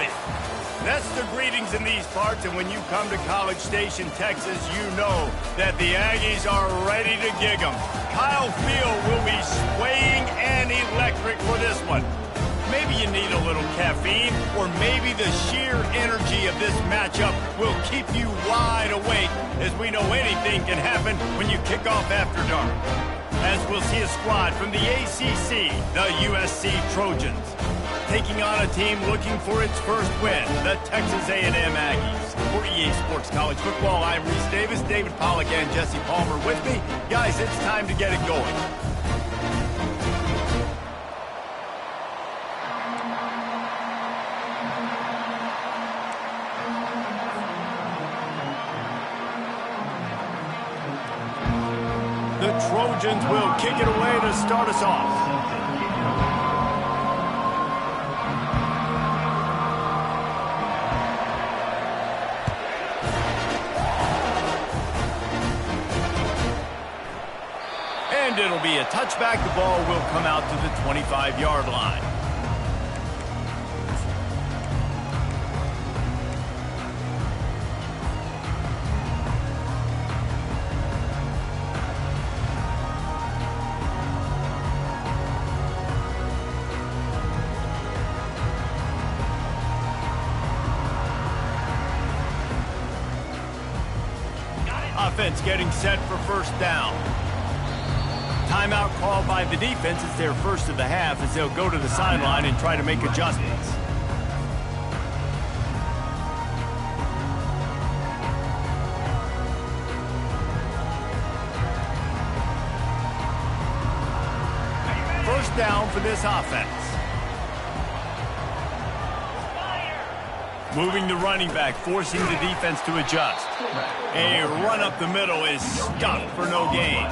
about it. That's the greetings in these parts, and when you come to College Station, Texas, you know that the Aggies are ready to gig 'em. Kyle Field will be swaying and electric for this one. Maybe you need a little caffeine, or maybe the sheer energy of this matchup will keep you wide awake, as we know anything can happen when you kick off after dark. As we'll see a squad from the ACC, the USC Trojans, taking on a team looking for its first win, the Texas A&M Aggies. For EA Sports College Football, I'm Reese Davis, David Pollack, and Jesse Palmer with me. Guys, it's time to get it going. The Trojans will kick it away to start us off. And it'll be a touchback. The ball will come out to the 25-yard line. Offense getting set for first down. Timeout called by the defense. It's their first of the half as they'll go to the sideline and try to make adjustments. First down for this offense. Moving the running back, forcing the defense to adjust. A run up the middle is stuck for no gain.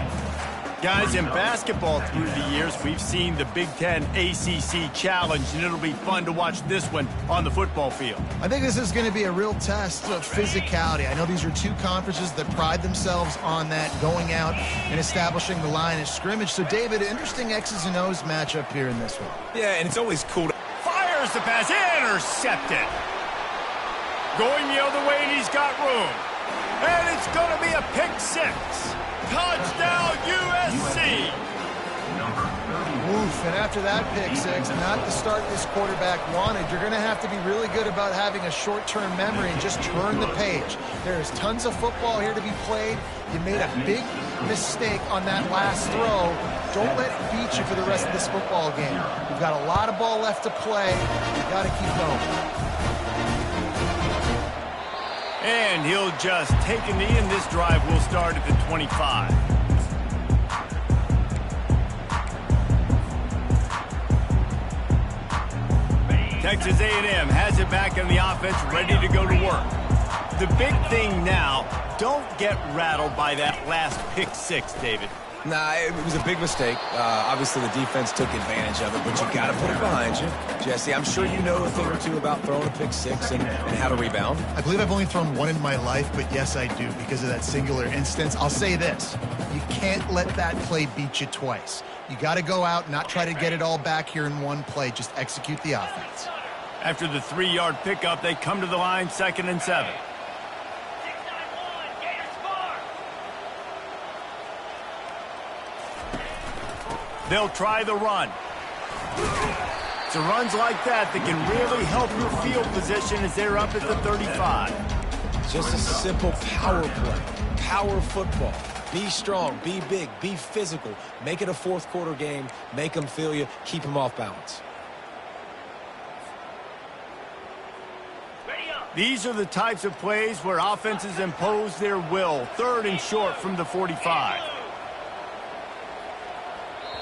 Guys, in basketball through the years, we've seen the Big Ten ACC Challenge, and it'll be fun to watch this one on the football field. I think this is going to be a real test of physicality. I know these are two conferences that pride themselves on that, going out and establishing the line of scrimmage. So, David, interesting X's and O's matchup here in this one. Yeah, and it's always cool to... Fires the pass, intercepted. Going the other way, and he's got room. And it's going to be a pick six. Touchdown, USC. Oof, and after that pick six, not the start this quarterback wanted. You're going to have to be really good about having a short-term memory and just turn the page. There's tons of football here to be played. You made a big mistake on that last throw. Don't let it beat you for the rest of this football game. You've got a lot of ball left to play. You've got to keep going. And he'll just take a knee, and this drive will start at the 25. Texas A&M has it back in the offense, ready to go to work. The big thing now, don't get rattled by that last pick six, David. Nah, it was a big mistake. Obviously, the defense took advantage of it, but you got to put it behind you. Jesse, I'm sure you know a thing or two about throwing a pick six and how to rebound. I believe I've only thrown one in my life, but yes, I do, because of that singular instance. I'll say this. You can't let that play beat you twice. You got to go out, not try to get it all back here in one play. Just execute the offense. After the 3-yard pickup, they come to the line, 2nd and 7. They'll try the run. It's the runs like that that can really help your field position as they're up at the 35. Just a simple power play. Power football. Be strong, be big, be physical. Make it a fourth quarter game. Make them feel you. Keep them off balance. These are the types of plays where offenses impose their will. 3rd and short from the 45.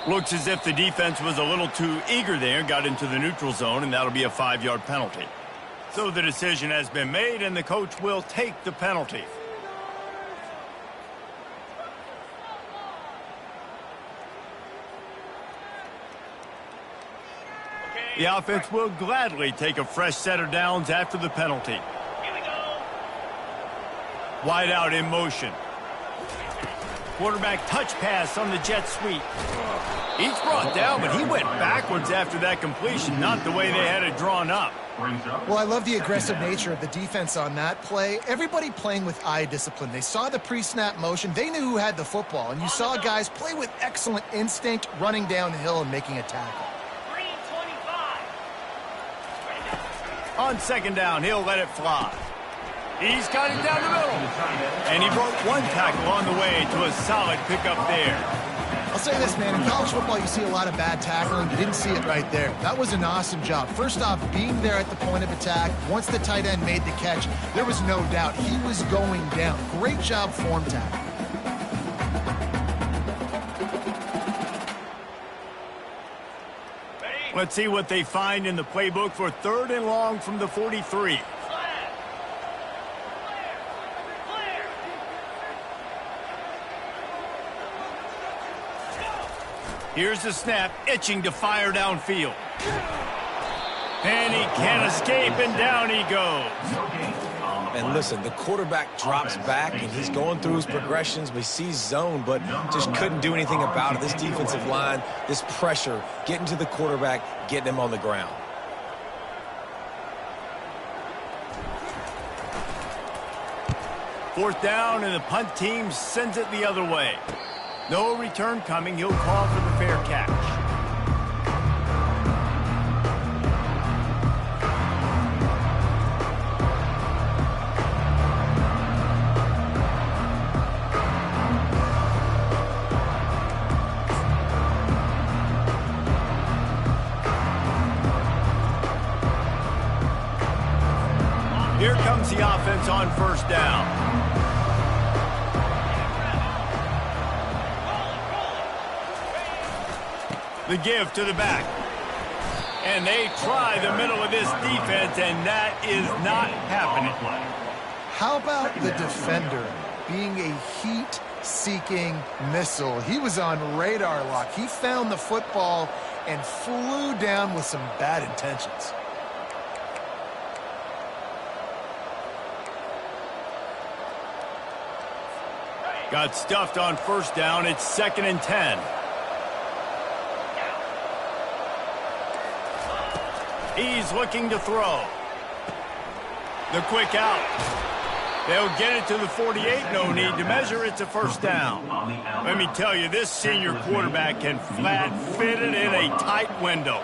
Looks as if the defense was a little too eager there, got into the neutral zone, and that'll be a 5-yard penalty. So the decision has been made, and the coach will take the penalty. The offense will gladly take a fresh set of downs after the penalty. Here we go. Wide out in motion. Quarterback touch pass on the jet sweep. He's brought down, but he went backwards after that completion, not the way they had it drawn up. Well, I love the aggressive nature of the defense on that play. Everybody playing with eye discipline. They saw the pre-snap motion. They knew who had the football, and you saw guys play with excellent instinct, running downhill and making a tackle. On second down, he'll let it fly. He's got it down the middle. And he broke one tackle on the way to a solid pickup there. I'll say this, man. In college football, you see a lot of bad tackling. You didn't see it right there. That was an awesome job. First off, being there at the point of attack. Once the tight end made the catch, there was no doubt he was going down. Great job form tackle. Let's see what they find in the playbook for 3rd and long from the 43. Here's the snap, itching to fire downfield. And he can't escape, and down he goes. And listen, the quarterback drops back, and he's going through his progressions. We see zone, but just couldn't do anything about it. This defensive line, this pressure, getting to the quarterback, getting him on the ground. Fourth down, and the punt team sends it the other way. No return coming. He'll call for the fair catch. Here comes the offense on first down. The give to the back. And they try the middle of this defense, and that is not happening. How about the defender being a heat-seeking missile? He was on radar lock. He found the football and flew down with some bad intentions. Got stuffed on first down. It's 2nd and 10. He's looking to throw. The quick out. They'll get it to the 48. No need to measure. It's a first down. Let me tell you, this senior quarterback can flat fit it in a tight window.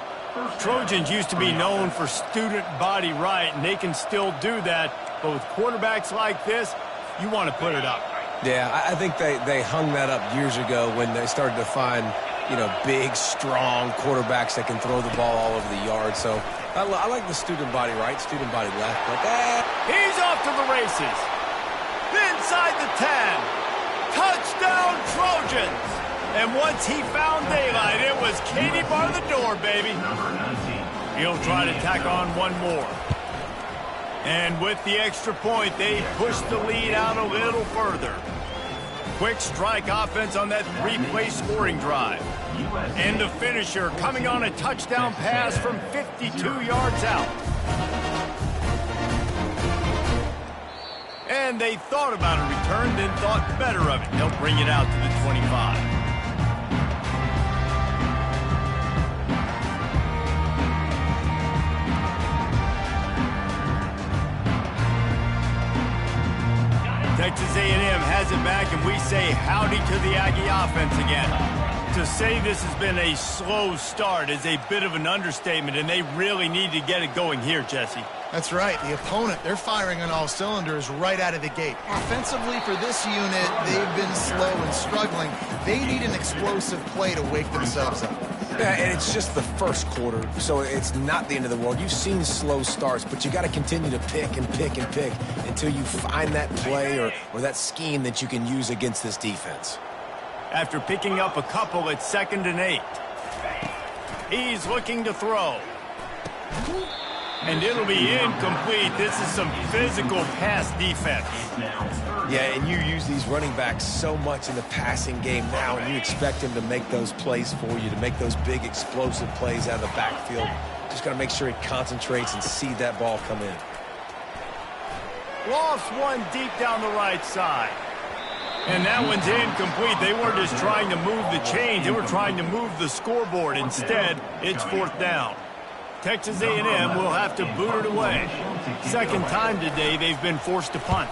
Trojans used to be known for student body right, and they can still do that. But with quarterbacks like this, you want to put it up. Yeah, I think they hung that up years ago when they started to find, you know, big, strong quarterbacks that can throw the ball all over the yard. So I like the student body right, student body left. But he's off to the races. Inside the 10. Touchdown, Trojans. And once he found daylight, it was Katie bar the door, baby. He'll try to tack on one more. And with the extra point, they push the lead out a little further. Quick strike offense on that 3-play scoring drive. And the finisher coming on a touchdown pass from 52 yards out. And they thought about a return, then thought better of it. They'll bring it out to the 25. Texas A&M has it back, and we say howdy to the Aggie offense again. To say this has been a slow start is a bit of an understatement, and they really need to get it going here, Jesse. That's right. The opponent, they're firing on all cylinders right out of the gate. Offensively for this unit, they've been slow and struggling. They need an explosive play to wake themselves up. Yeah, and it's just the first quarter, so it's not the end of the world. You've seen slow starts, but you got to continue to pick and pick and pick until you find that play or that scheme that you can use against this defense. After picking up a couple at 2nd and 8. He's looking to throw. And it'll be incomplete. This is some physical pass defense. Yeah, and you use these running backs so much in the passing game now, and you expect them to make those plays for you, to make those big explosive plays out of the backfield. Just got to make sure he concentrates and see that ball come in. Lost one deep down the right side. And that one's incomplete. They weren't just trying to move the chains. They were trying to move the scoreboard. Instead, it's 4th down. Texas A&M will have to boot it away. Second time today they've been forced to punt.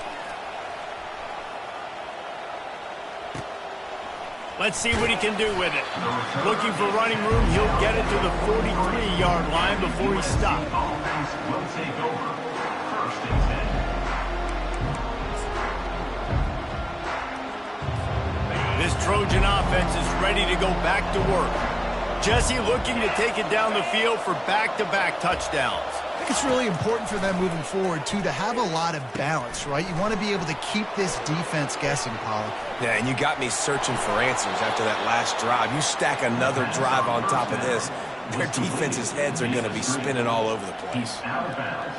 Let's see what he can do with it. Looking for running room. He'll get it to the 43-yard line before he stopped. This Trojan offense is ready to go back to work. Jesse looking to take it down the field for back-to-back touchdowns. I think it's really important for them moving forward, too, to have a lot of balance, right? You want to be able to keep this defense guessing, Pollock. Yeah, and you got me searching for answers after that last drive. You stack another drive on top of this, their defense's heads are going to be spinning all over the place.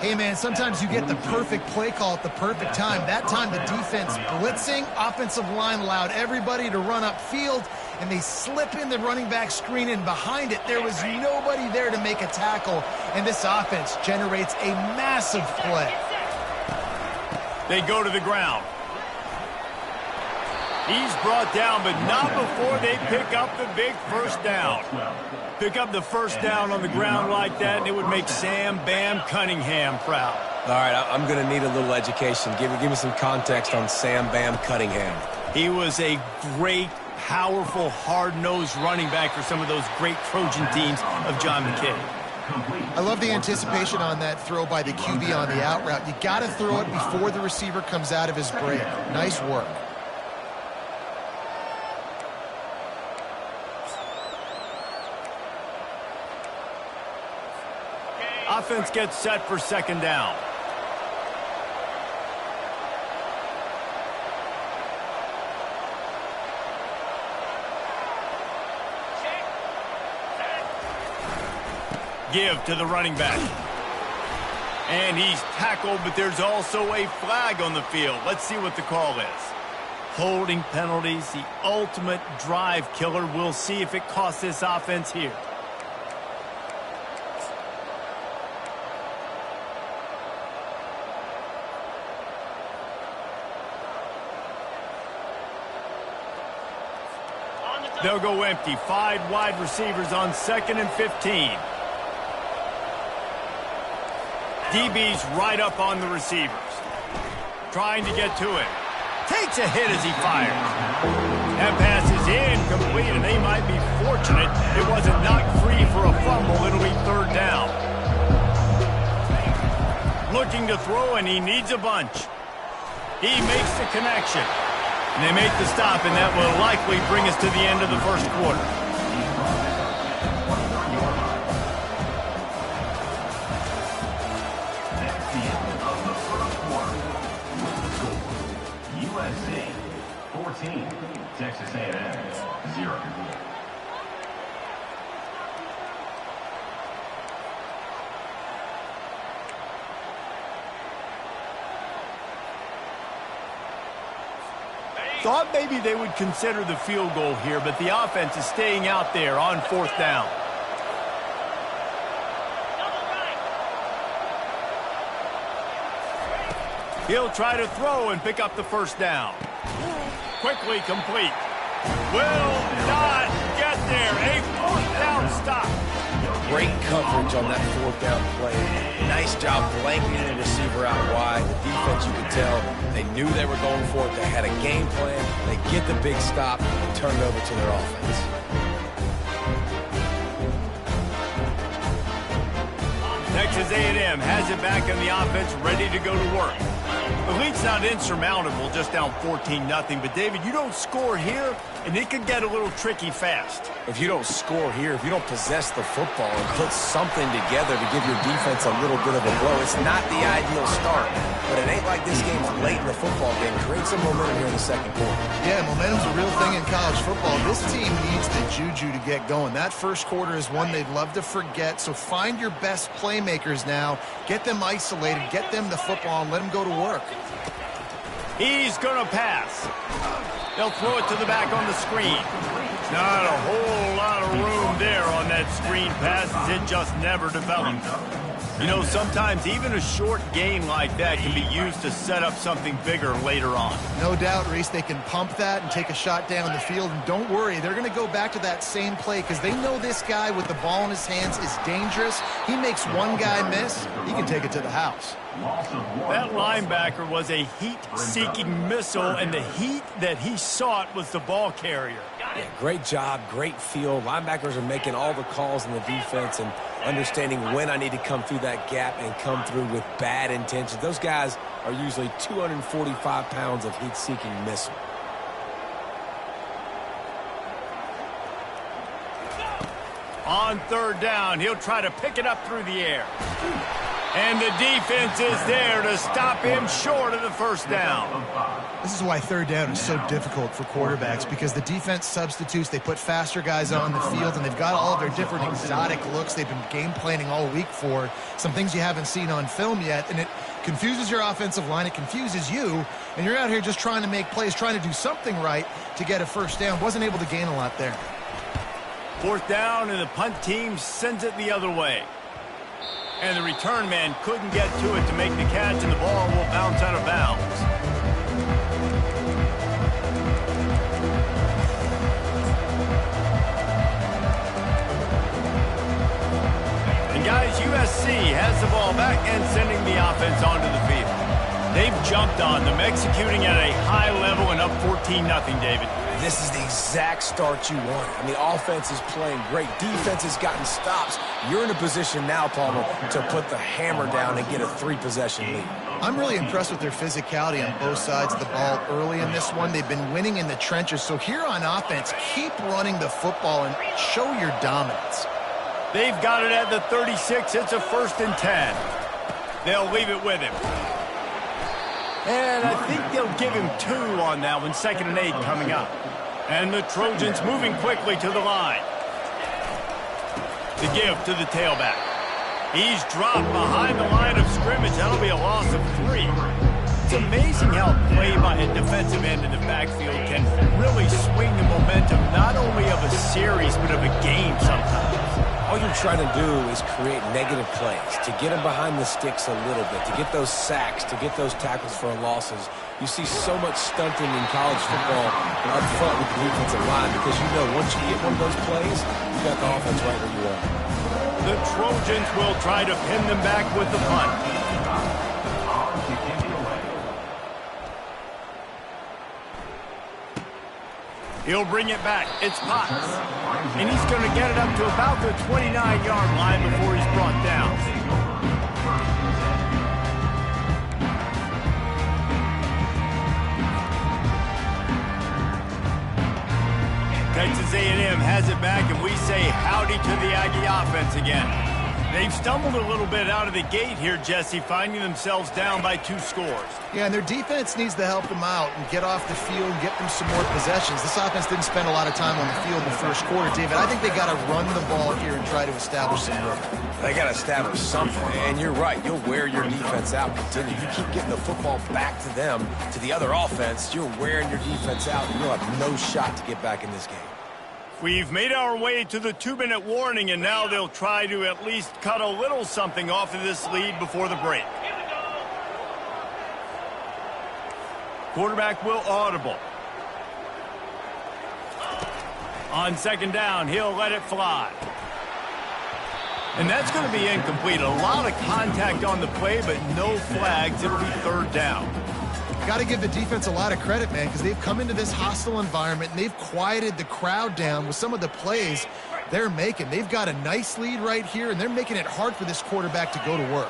Hey, man, sometimes you get the perfect play call at the perfect time. That time the defense blitzing, offensive line allowed everybody to run upfield, and they slip in the running back screen, and behind it there was nobody there to make a tackle, and this offense generates a massive play. They go to the ground. He's brought down, but not before they pick up the big first down. Pick up the first down on the ground like that, and it would make Sam Bam Cunningham proud. All right, I'm going to need a little education. Give me some context on Sam Bam Cunningham. He was a great, powerful, hard-nosed running back for some of those great Trojan teams of John McKay. I love the anticipation on that throw by the QB on the out route. You got to throw it before the receiver comes out of his break. Nice work. Offense gets set for second down. Give to the running back. And he's tackled, but there's also a flag on the field. Let's see what the call is. Holding penalties, the ultimate drive killer. We'll see if it costs this offense here. They'll go empty. 5 wide receivers on 2nd and 15. DB's right up on the receivers. Trying to get to it. Takes a hit as he fires. That pass is incomplete, and they might be fortunate it wasn't knocked free for a fumble. It'll be 3rd down. Looking to throw, and he needs a bunch. He makes the connection. And they make the stop, and that will likely bring us to the end of the first quarter. USC 14, Texas A&M 0. Thought maybe they would consider the field goal here, but the offense is staying out there on 4th down. He'll try to throw and pick up the first down. Quickly complete. Will not get there. A 4th down stop. Great coverage on that 4th down play. Nice job blanketing the receiver out wide. The defense, you could tell, they knew they were going for it. They had a game plan. They get the big stop and turn it over to their offense. Texas A&M has it back on the offense, ready to go to work. The lead's not insurmountable, just down 14-0. But, David, you don't score here, and it could get a little tricky fast. If you don't score here, if you don't possess the football and put something together to give your defense a little bit of a blow, it's not the ideal start. But it ain't like this game's late in the football game. Create some momentum here in the second quarter. Yeah, momentum's a real thing in college football. This team needs the juju to get going. That first quarter is one they'd love to forget. So find your best playmakers now. Get them isolated. Get them the football and let them go to work. He's going to pass. They'll throw it to the back on the screen. Not a whole lot of room there on that screen pass, as it just never developed. You know, sometimes even a short gain like that can be used to set up something bigger later on. No doubt, Reese, they can pump that and take a shot down the field. And don't worry, they're going to go back to that same play because they know this guy with the ball in his hands is dangerous. He makes one guy miss, he can take it to the house. That linebacker was a heat-seeking missile, and the heat that he sought was the ball carrier. Yeah, great job, great feel. Linebackers are making all the calls in the defense and understanding when I need to come through that gap and come through with bad intentions. Those guys are usually 245 pounds of heat-seeking missile. On third down, he'll try to pick it up through the air. And the defense is there to stop him short of the first down. This is why third down is so difficult for quarterbacks, because the defense substitutes, they put faster guys on the field, and they've got all of their different exotic looks they've been game planning all week for, some things you haven't seen on film yet, and it confuses your offensive line, it confuses you, and you're out here just trying to make plays, trying to do something right to get a first down. Wasn't able to gain a lot there. Fourth down, and the punt team sends it the other way. And the return man couldn't get to it to make the catch, and the ball will bounce out of bounds. And guys, USC has the ball back and sending the offense onto the field. They've jumped on them, executing at a high level and up 14-0, David. This is the exact start you want. I mean, offense is playing great. Defense has gotten stops. You're in a position now, Palmer, to put the hammer down and get a 3-possession lead. I'm really impressed with their physicality on both sides of the ball early in this one. They've been winning in the trenches. So here on offense, keep running the football and show your dominance. They've got it at the 36. It's a 1st and 10. They'll leave it with him. And I think they'll give him 2 on that one. 2nd and 8 coming up. And the Trojans moving quickly to the line. The give to the tailback. He's dropped behind the line of scrimmage. That'll be a loss of 3. It's amazing how play by a defensive end in the backfield can really swing the momentum not only of a series but of a game sometimes. All you're trying to do is create negative plays, to get them behind the sticks a little bit, to get those sacks, to get those tackles for losses. You see so much stunting in college football up front with the defensive line because you know once you get one of those plays, you got the offense right where you are. The Trojans will try to pin them back with the punt. He'll bring it back. It's Potts. And he's going to get it up to about the 29-yard line before he's brought down. Texas A&M has it back, and we say howdy to the Aggie offense again. They've stumbled a little bit out of the gate here, Jesse, finding themselves down by 2 scores. Yeah, and their defense needs to help them out and get off the field and get them some more possessions. This offense didn't spend a lot of time on the field in the first quarter, David. I think they got to run the ball here and try to establish some rhythm. They got to establish something, and you're right. You'll wear your defense out. Continue. You keep getting the football back to them, to the other offense, you're wearing your defense out, and you'll have no shot to get back in this game. We've made our way to the 2-minute warning, and now they'll try to at least cut a little something off of this lead before the break. Quarterback will audible. On 2nd down, he'll let it fly. And that's going to be incomplete. A lot of contact on the play, but no flags. It'll be 3rd down. Got to give the defense a lot of credit, man, because they've come into this hostile environment and they've quieted the crowd down with some of the plays they're making. They've got a nice lead right here, and they're making it hard for this quarterback to go to work.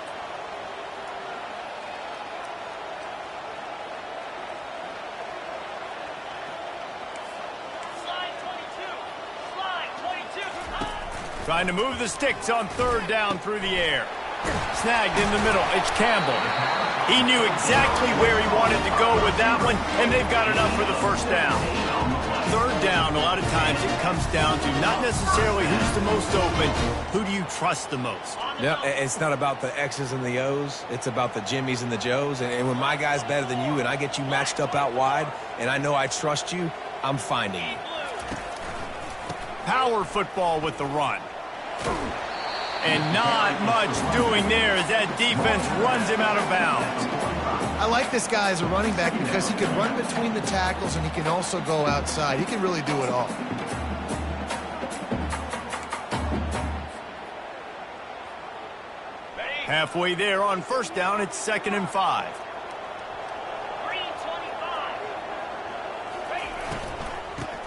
Trying to move the sticks on 3rd down through the air. Snagged in the middle. It's Campbell. He knew exactly where he wanted to go with that one, and they've got enough for the 1st down. third down, a lot of times it comes down to not necessarily who's the most open, who do you trust the most? Yeah, it's not about the X's and the O's. It's about the Jimmys and the Joes. And when my guy's better than you and I get you matched up out wide and I know I trust you, I'm finding you. Power football with the run. And not much doing there as that defense runs him out of bounds. I like this guy as a running back because he can run between the tackles and he can also go outside. He can really do it all. Halfway there on first down, it's 2nd and 5.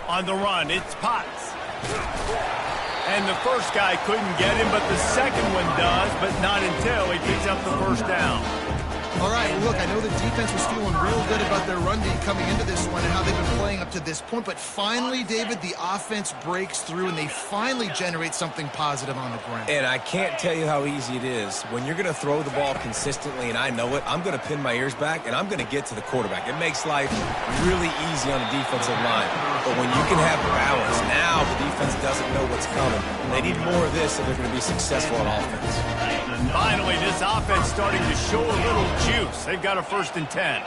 On the run, it's Potts. And the first guy couldn't get him, but the second one does, but not until he picks up the first down. All right, look, I know the defense was feeling real good about their run D coming into this one and how they've been playing up to this point, but finally, David, the offense breaks through and they finally generate something positive on the ground. And I can't tell you how easy it is. When you're going to throw the ball consistently, and I know it, I'm going to pin my ears back, and I'm going to get to the quarterback. It makes life really easy on the defensive line. But when you can have balance, now the defense doesn't know what's coming. They need more of this if they're going to be successful on offense. Finally, this offense starting to show a little juice. They've got a 1st and 10.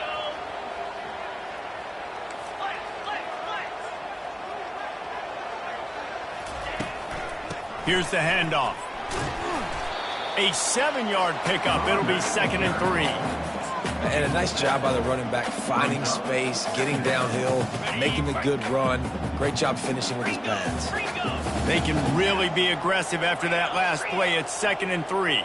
Here's the handoff. A 7-yard pickup. It'll be 2nd and 3. And a nice job by the running back, finding space, getting downhill, making a good run. Great job finishing with his pads. They can really be aggressive after that last play. It's 2nd and 3.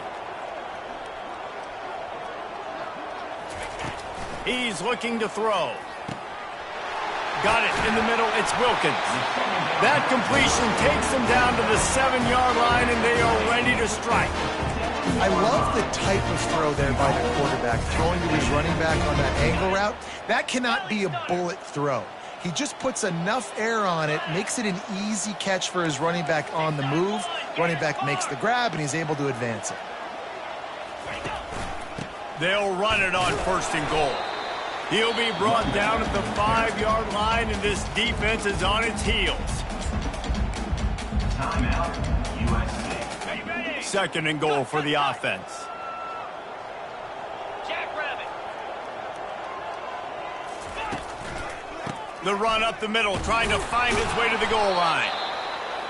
He's looking to throw. Got it in the middle. It's Wilkins. That completion takes them down to the 7-yard line, and they are ready to strike. I love the type of throw there by the quarterback, throwing to his running back on that angle route. That cannot be a bullet throw. He just puts enough air on it, makes it an easy catch for his running back on the move. Running back makes the grab, and he's able to advance it. They'll run it on 1st and goal. He'll be brought down at the 5-yard line, and this defense is on its heels. Timeout, USA. 2nd and goal for the offense. The run up the middle, trying to find his way to the goal line.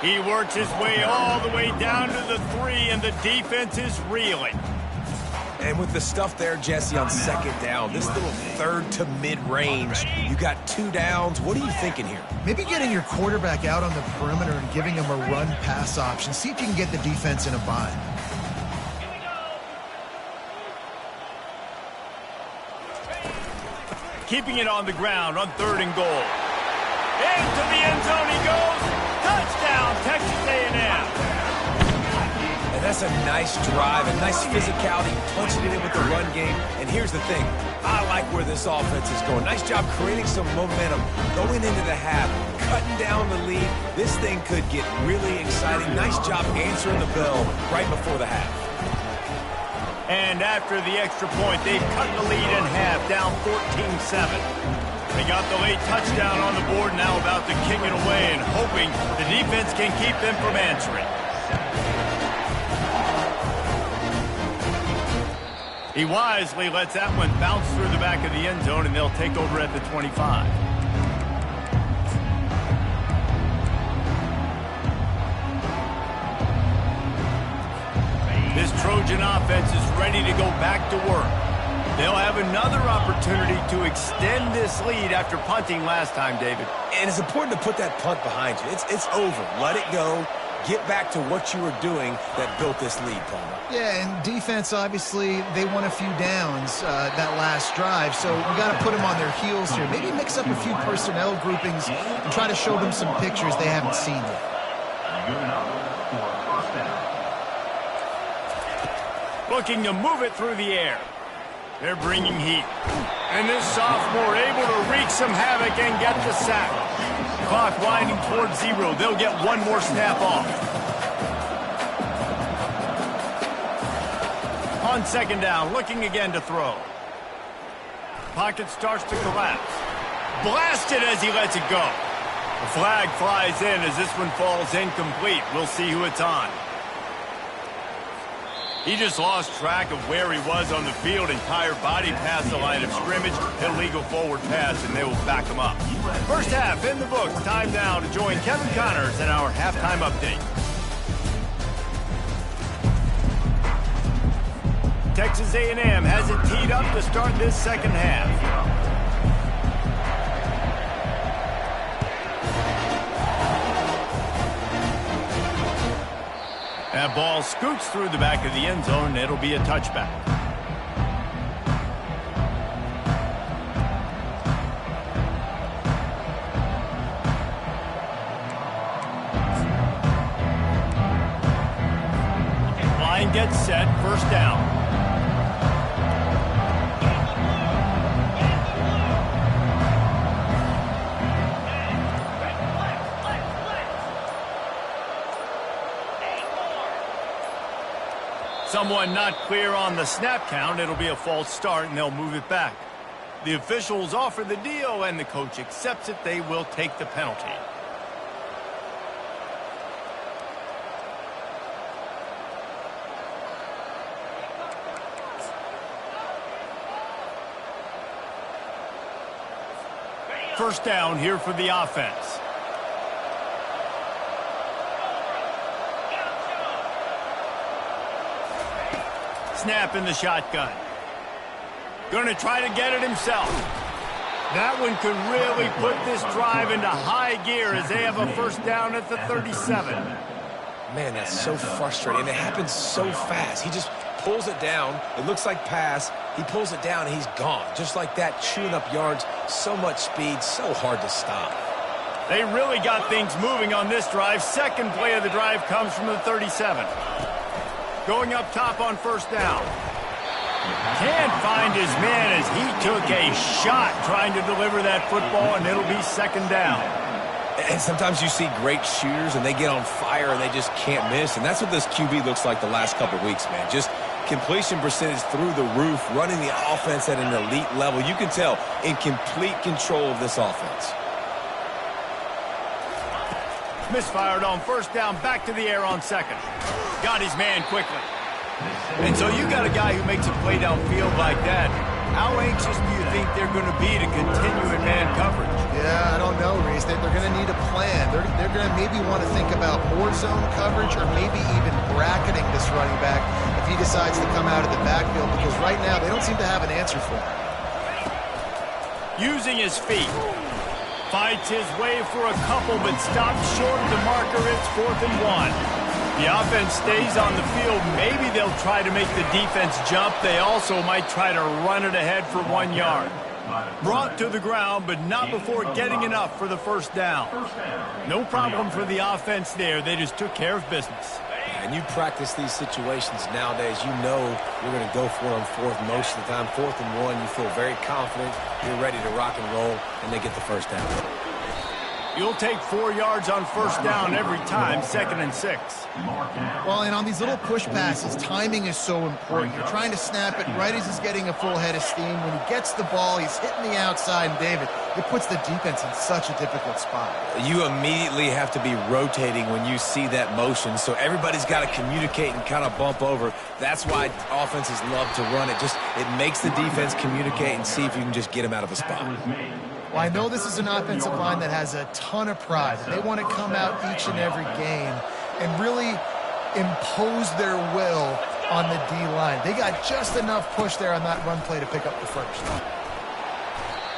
He works his way all the way down to the 3, and the defense is reeling. And with the stuff there, Jesse, on 2nd down, this little 3rd to mid-range, you got 2 downs. What are you thinking here? Maybe getting your quarterback out on the perimeter and giving him a run-pass option. See if you can get the defense in a bind. Keeping it on the ground on 3rd and goal. Into the end zone he goes. Touchdown, Texas A&M. And that's a nice drive, a nice physicality, punching it in with the run game. And here's the thing, I like where this offense is going. Nice job creating some momentum, going into the half, cutting down the lead. This thing could get really exciting. Nice job answering the bell right before the half. And after the extra point, they've cut the lead in half, down 14-7. They got the late touchdown on the board, now about to kick it away and hoping the defense can keep them from answering. He wisely lets that one bounce through the back of the end zone, and they'll take over at the 25. This Trojan offense is ready to go back to work. They'll have another opportunity to extend this lead after punting last time, David. And it's important to put that punt behind you. It's over. Let it go. Get back to what you were doing that built this lead, Palmer. Yeah, and defense, obviously, they won a few downs that last drive, so we got to put them on their heels here. Maybe mix up a few personnel groupings and try to show them some pictures they haven't seen yet. Looking to move it through the air. They're bringing heat. And this sophomore able to wreak some havoc and get the sack. Clock winding towards 0. They'll get one more snap off. On 2nd down, looking again to throw. Pocket starts to collapse. Blasted as he lets it go. The flag flies in as this one falls incomplete. We'll see who it's on. He just lost track of where he was on the field. Entire body past the line of scrimmage. Illegal forward pass, and they will back him up. First half in the books. Time now to join Kevin Connors in our halftime update. Texas A&M has it teed up to start this second half. That ball scoots through the back of the end zone, and it'll be a touchback. Line gets set, first down. Someone not clear on the snap count. It'll be a false start, and they'll move it back. The officials offer the deal, and the coach accepts it. They will take the penalty. First down here for the offense. Snap in the shotgun. Going to try to get it himself. That one could really put this drive into high gear as they have a first down at the 37. Man, that's so frustrating. And it happens so fast. He just pulls it down. It looks like pass. He pulls it down, and he's gone. Just like that, chewing up yards. So much speed, so hard to stop. They really got things moving on this drive. Second play of the drive comes from the 37. Going up top on first down. Can't find his man as he took a shot trying to deliver that football, and it'll be second down. And sometimes you see great shooters, and they get on fire, and they just can't miss. And that's what this QB looks like the last couple of weeks, man. Just completion percentage through the roof, running the offense at an elite level. You can tell in complete control of this offense. Misfired on first down, back to the air on second. Got his man quickly. And so you got a guy who makes a play downfield like that. How anxious do you think they're going to be to continue in man coverage? Yeah, I don't know, Reese. They're going to need a plan. They're going to maybe want to think about more zone coverage or maybe even bracketing this running back if he decides to come out of the backfield, because right now they don't seem to have an answer for him. Using his feet. Fights his way for a couple, but stops short of the marker. It's 4th and 1. The offense stays on the field. Maybe they'll try to make the defense jump. They also might try to run it ahead for 1 yard. Brought to the ground, but not before getting enough for the first down. No problem for the offense there. They just took care of business. And you practice these situations nowadays, you know you're going to go for it on fourth most of the time. 4th and 1, you feel very confident. You're ready to rock and roll, and they get the first down. You'll take 4 yards on first down every time, 2nd and 6. Well, and on these little push passes, timing is so important. You're trying to snap it right as he's getting a full head of steam. When he gets the ball, he's hitting the outside, and David, it puts the defense in such a difficult spot. You immediately have to be rotating when you see that motion, so everybody's got to communicate and kind of bump over. That's why offenses love to run it. It makes the defense communicate and see if you can just get him out of a spot. Well, I know this is an offensive line that has a ton of pride. They want to come out each and every game and really impose their will on the D-line. They got just enough push there on that run play to pick up the first.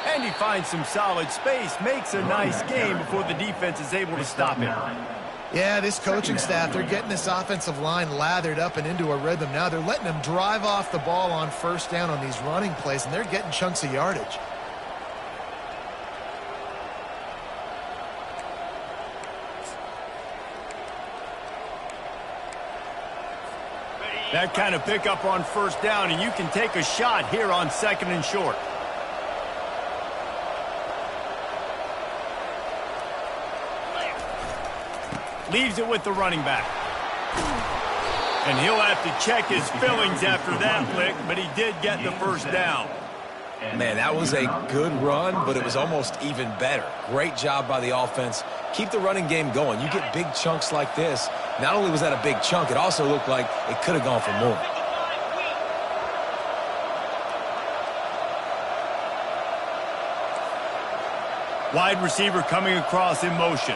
And he finds some solid space, makes a nice game before the defense is able to stop him. Yeah, this coaching staff, they're getting this offensive line lathered up and into a rhythm now. They're letting them drive off the ball on first down on these running plays, and they're getting chunks of yardage. That kind of pickup on first down, and you can take a shot here on 2nd and short. Leaves it with the running back. And he'll have to check his fillings after that lick, but he did get the first down. Man, that was a good run, but it was almost even better. Great job by the offense. Keep the running game going. You get big chunks like this. Not only was that a big chunk, it also looked like it could have gone for more. Wide receiver coming across in motion.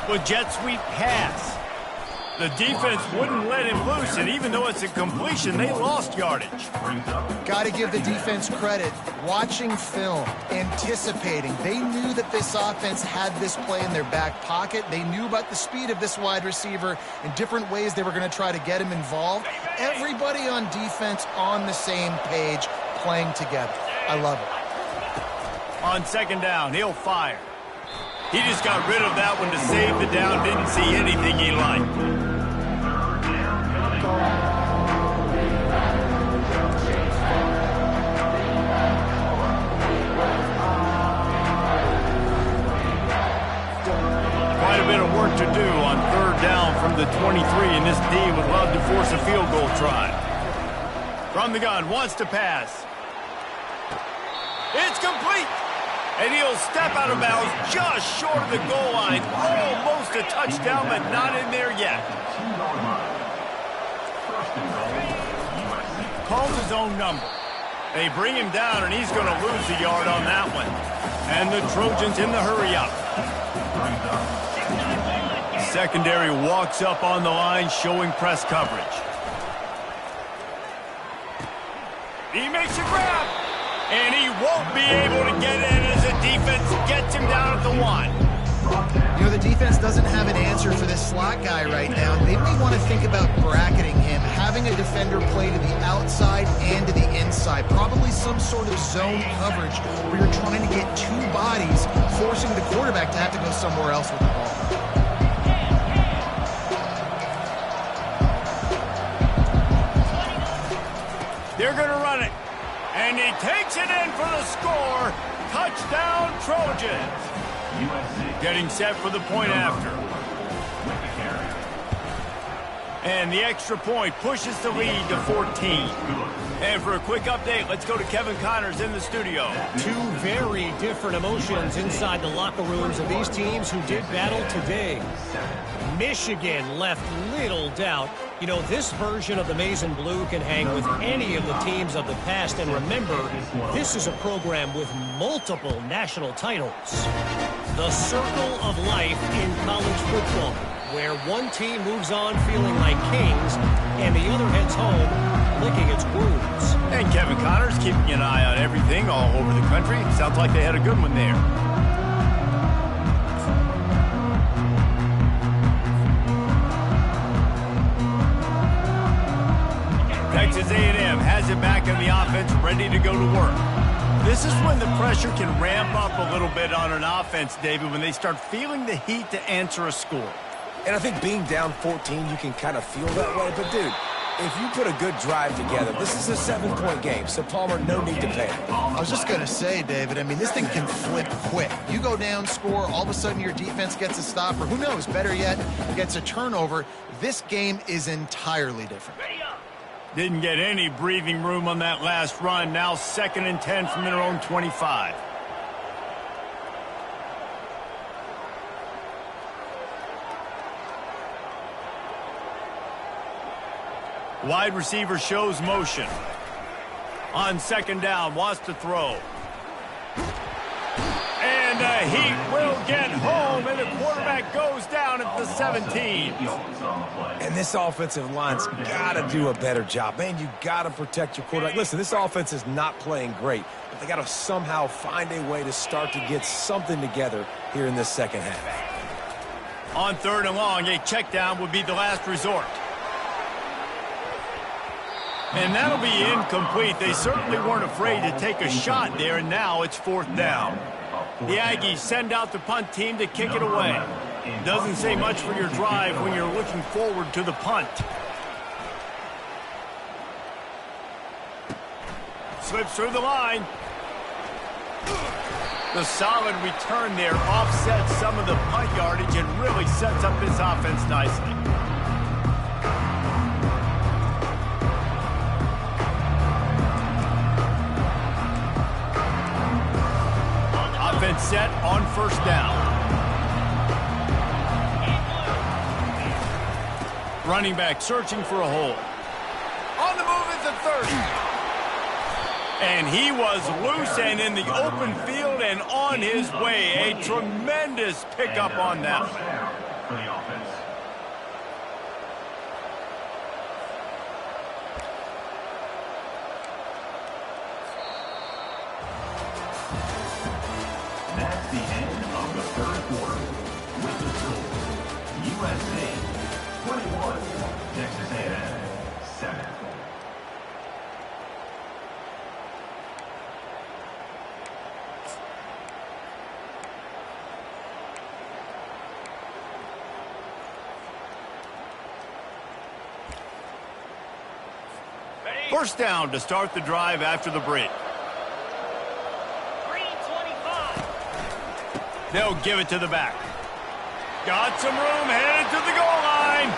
With jet sweep pass. The defense wouldn't let him loose, and even though it's a completion, they lost yardage. Got to give the defense credit. Watching film, anticipating. They knew that this offense had this play in their back pocket. They knew about the speed of this wide receiver and different ways they were going to try to get him involved. Everybody on defense on the same page, playing together. I love it. On second down, he'll fire. He just got rid of that one to save the down. Didn't see anything he liked. Quite a bit of work to do on third down from the 23, and this D would love to force a field goal try. From the gun, wants to pass. It's complete. And he'll step out of bounds just short of the goal line. Almost a touchdown, but not in there yet. Calls his own number. They bring him down, and he's going to lose a yard on that one. And the Trojans in the hurry up. Secondary walks up on the line, showing press coverage. He makes a grab. And he won't be able to get in as the defense gets him down at the 1. You know, the defense doesn't have an answer for this slot guy right now. They may want to think about bracketing him, having a defender play to the outside and to the inside. Probably some sort of zone coverage where you're trying to get two bodies, forcing the quarterback to have to go somewhere else with the ball. They're going to run it. And he takes it in for the score. Touchdown, Trojans. Getting set for the point after. And the extra point pushes the lead to 14. And for a quick update, let's go to Kevin Connors in the studio. Two very different emotions inside the locker rooms of these teams who did battle today. Michigan left little doubt. You know, this version of the Maize and Blue can hang with any of the teams of the past. And remember, this is a program with multiple national titles. The circle of life in college football, where one team moves on feeling like kings and the other heads home licking its wounds. And Kevin Connors keeping an eye on everything all over the country. Sounds like they had a good one there. Texas A&M has it back in the offense, ready to go to work. This is when the pressure can ramp up a little bit on an offense, David, when they start feeling the heat to answer a score. And I think being down 14, you can kind of feel that way. But, dude, if you put a good drive together, this is a 7-point game, so Palmer, no need to panic. I was just going to say, David, I mean, this thing can flip quick. You go down, score, all of a sudden your defense gets a stop, or who knows, better yet, gets a turnover. This game is entirely different. Didn't get any breathing room on that last run. Now 2nd and 10 from their own 25. Wide receiver shows motion. On 2nd down, wants to throw. And he will get home, and the quarterback goes down at the 17. And this offensive line's got to do a better job. Man, you got to protect your quarterback. Listen, this offense is not playing great, but they got to somehow find a way to start to get something together here in this second half. On 3rd and long, a check down would be the last resort. And that'll be incomplete. They certainly weren't afraid to take a shot there, and now it's 4th down. The Aggies send out the punt team to kick it away. Doesn't say much for your drive when you're looking forward to the punt. Slips through the line. The solid return there offsets some of the punt yardage and really sets up this offense nicely. first down. Running back searching for a hole. On the move is the 30. And he was loose and in the open field and on his way. A tremendous pickup on that For the offense. That's the end of the third quarter. With the score, USC 21, Texas A&M 7. First down to start the drive after the break. They'll give it to the back. Got some room, headed to the goal line.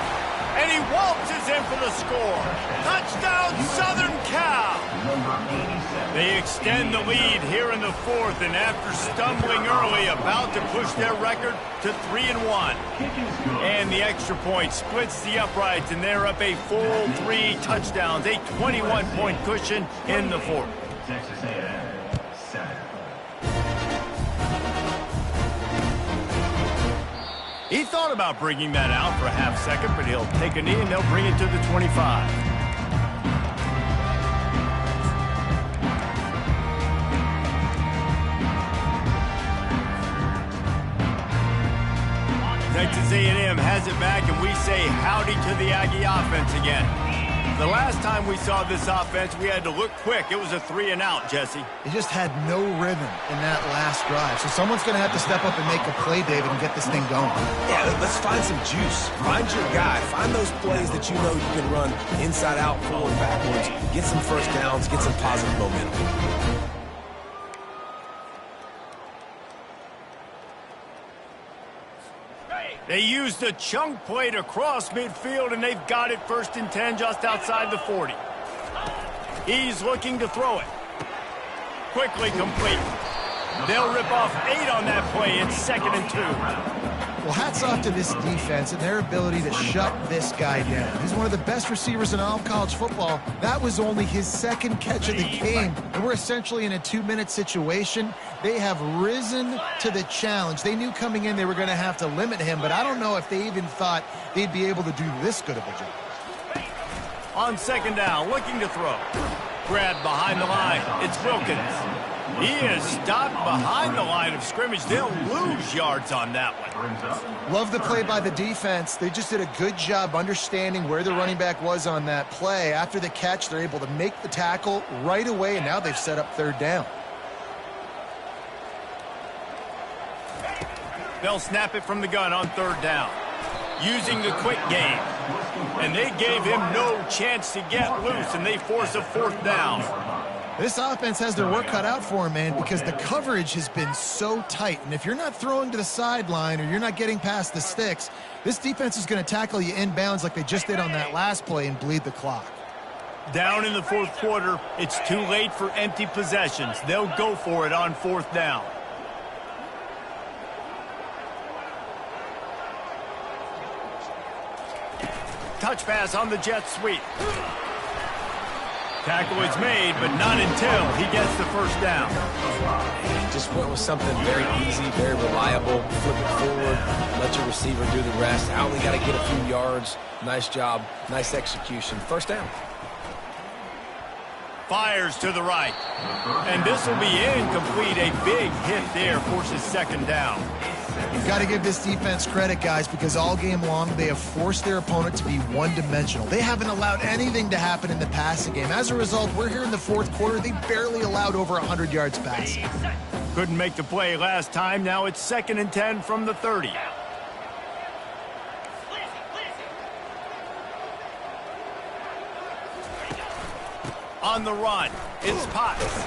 And he waltzes in for the score. Touchdown, Southern Cal. They extend the lead here in the fourth, and after stumbling early, about to push their record to 3-1. And the extra point splits the uprights, and they're up a full 3 touchdowns, a 21-point cushion in the fourth. Texas A&M 7. He thought about bringing that out for a half second, but he'll take a knee and they'll bring it to the 25. Texas A&M has it back, and we say howdy to the Aggie offense again. The last time we saw this offense, we had to look quick. It was a 3-and-out, Jesse. They just had no rhythm in that last drive. So someone's going to have to step up and make a play, David, and get this thing going. Yeah, let's find some juice. Find your guy. Find those plays that you know you can run inside out, forward, backwards. Get some first downs. Get some positive momentum. They used the chunk play to cross midfield, and they've got it 1st and 10 just outside the 40. He's looking to throw it. Quickly complete. They'll rip off 8 on that play. It's 2nd and 2. Well, hats off to this defense and their ability to shut this guy down. He's one of the best receivers in all of college football. That was only his 2nd catch of the game, and we're essentially in a 2-minute situation. They have risen to the challenge. They knew coming in they were going to have to limit him, but I don't know if they even thought they'd be able to do this good of a job. On 2nd down, looking to throw. Grabbed behind the line. It's Wilkins. He is stopped behind the line of scrimmage. They'll lose yards on that one. Love the play by the defense. They just did a good job understanding where the running back was on that play. After the catch, they're able to make the tackle right away, and now they've set up 3rd down. They'll snap it from the gun on 3rd down, using the quick game. And they gave him no chance to get loose, and they force a 4th down. This offense has their work cut out for him, man, because the coverage has been so tight. And if you're not throwing to the sideline or you're not getting past the sticks, this defense is going to tackle you inbounds like they just did on that last play and bleed the clock. Down in the 4th quarter, it's too late for empty possessions. They'll go for it on 4th down. Touch pass on the jet sweep. Tackle is made, but not until he gets the 1st down. Just went with something very easy, very reliable. Flip it forward, let your receiver do the rest. I only got to get a few yards. Nice job, nice execution. 1st down. Fires to the right. And this will be incomplete. A big hit there forces 2nd down. You've got to give this defense credit, guys, because all game long they have forced their opponent to be one-dimensional. They haven't allowed anything to happen in the passing game. As a result, we're here in the 4th quarter. They barely allowed over 100 yards passing. Couldn't make the play last time. Now it's 2nd and 10 from the 30. On the run, it's Potts.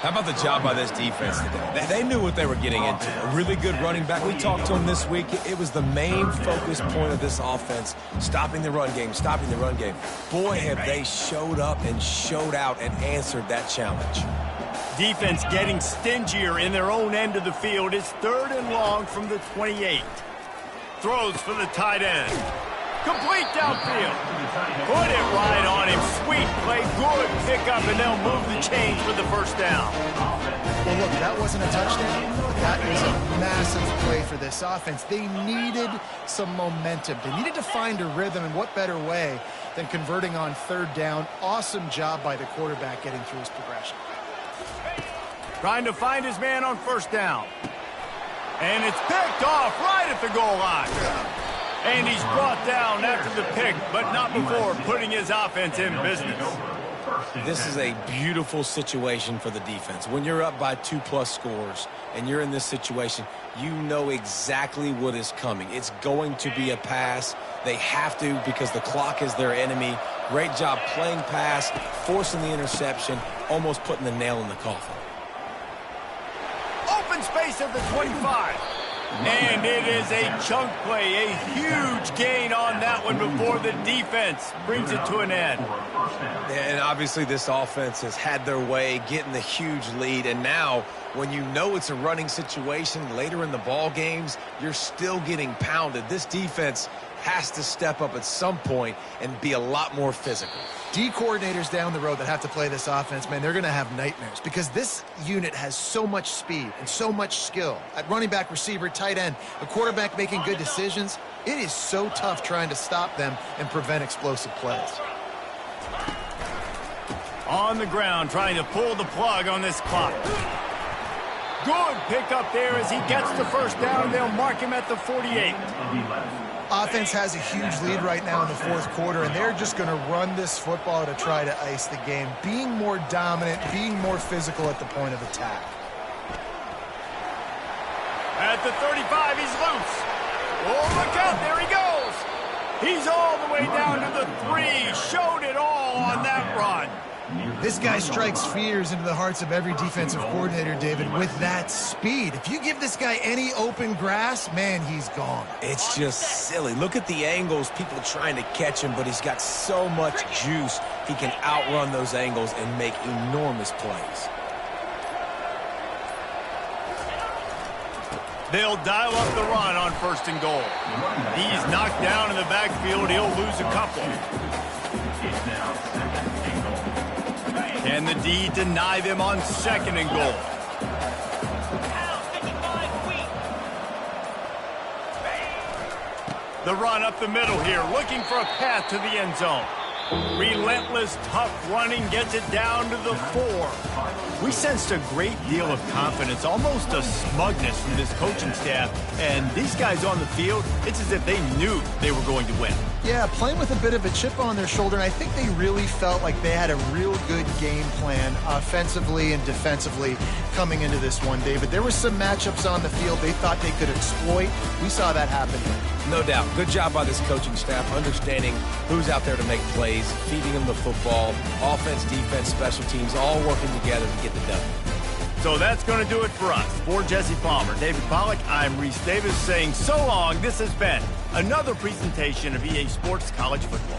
How about the job by this defense today? They knew what they were getting into. A really good running back. We talked to him this week. It was the main focus point of this offense, stopping the run game, stopping the run game. Boy, have they showed up and showed out and answered that challenge. defense getting stingier in their own end of the field. It's 3rd and long from the 28. Throws for the tight end. Complete downfield. Put it right on him. Sweet play. Good pickup, and they'll move the chains for the first down. Well, look, that wasn't a touchdown, but that was a massive play for this offense. They needed some momentum. They needed to find a rhythm, and what better way than converting on 3rd down. Awesome job by the quarterback getting through his progression. Trying to find his man on 1st down. And it's picked off right at the goal line. And he's brought down after the pick, but not before putting his offense in business. This is a beautiful situation for the defense. When you're up by 2+ scores and you're in this situation, you know exactly what is coming. It's going to be a pass. They have to because the clock is their enemy. Great job playing pass, forcing the interception, almost putting the nail in the coffin. Open space at the 25. And it is a chunk play, a huge gain on that one before the defense brings it to an end. And obviously this offense has had their way, getting the huge lead. And now, when you know it's a running situation later in the ball games, you're still getting pounded. This defense has to step up at some point and be a lot more physical. D coordinators down the road that have to play this offense, man, they're going to have nightmares because this unit has so much speed and so much skill. At running back, receiver, tight end, a quarterback making good decisions, it is so tough trying to stop them and prevent explosive plays. On the ground, trying to pull the plug on this clock. Good pickup there as he gets the 1st down. They'll mark him at the 48. Offense has a huge lead right now in the 4th quarter, and they're just going to run this football to try to ice the game, being more dominant, being more physical at the point of attack. At the 35, he's loose. Oh, look out, there he goes. He's all the way down to the 3. Showed it all on that run. This guy strikes fears into the hearts of every defensive coordinator, David, with that speed. If you give this guy any open grass, man, he's gone. It's just silly. Look at the angles, people trying to catch him, but he's got so much juice. He can outrun those angles and make enormous plays. They'll dial up the run on 1st and goal. He's knocked down in the backfield. He'll lose a couple. Can the D deny them on 2nd and goal? The run up the middle here, looking for a path to the end zone. Relentless, tough running gets it down to the 4. We sensed a great deal of confidence, almost a smugness from this coaching staff. And these guys on the field, it's as if they knew they were going to win. Yeah, playing with a bit of a chip on their shoulder, and I think they really felt like they had a real good game plan offensively and defensively coming into this one, David. There were some matchups on the field they thought they could exploit. We saw that happen here. No doubt. Good job by this coaching staff, understanding who's out there to make plays, feeding them the football, offense, defense, special teams, all working together to get the done. So that's going to do it for us. For Jesse Palmer, David Pollack, I'm Reese Davis saying so long. This has been another presentation of EA Sports College Football.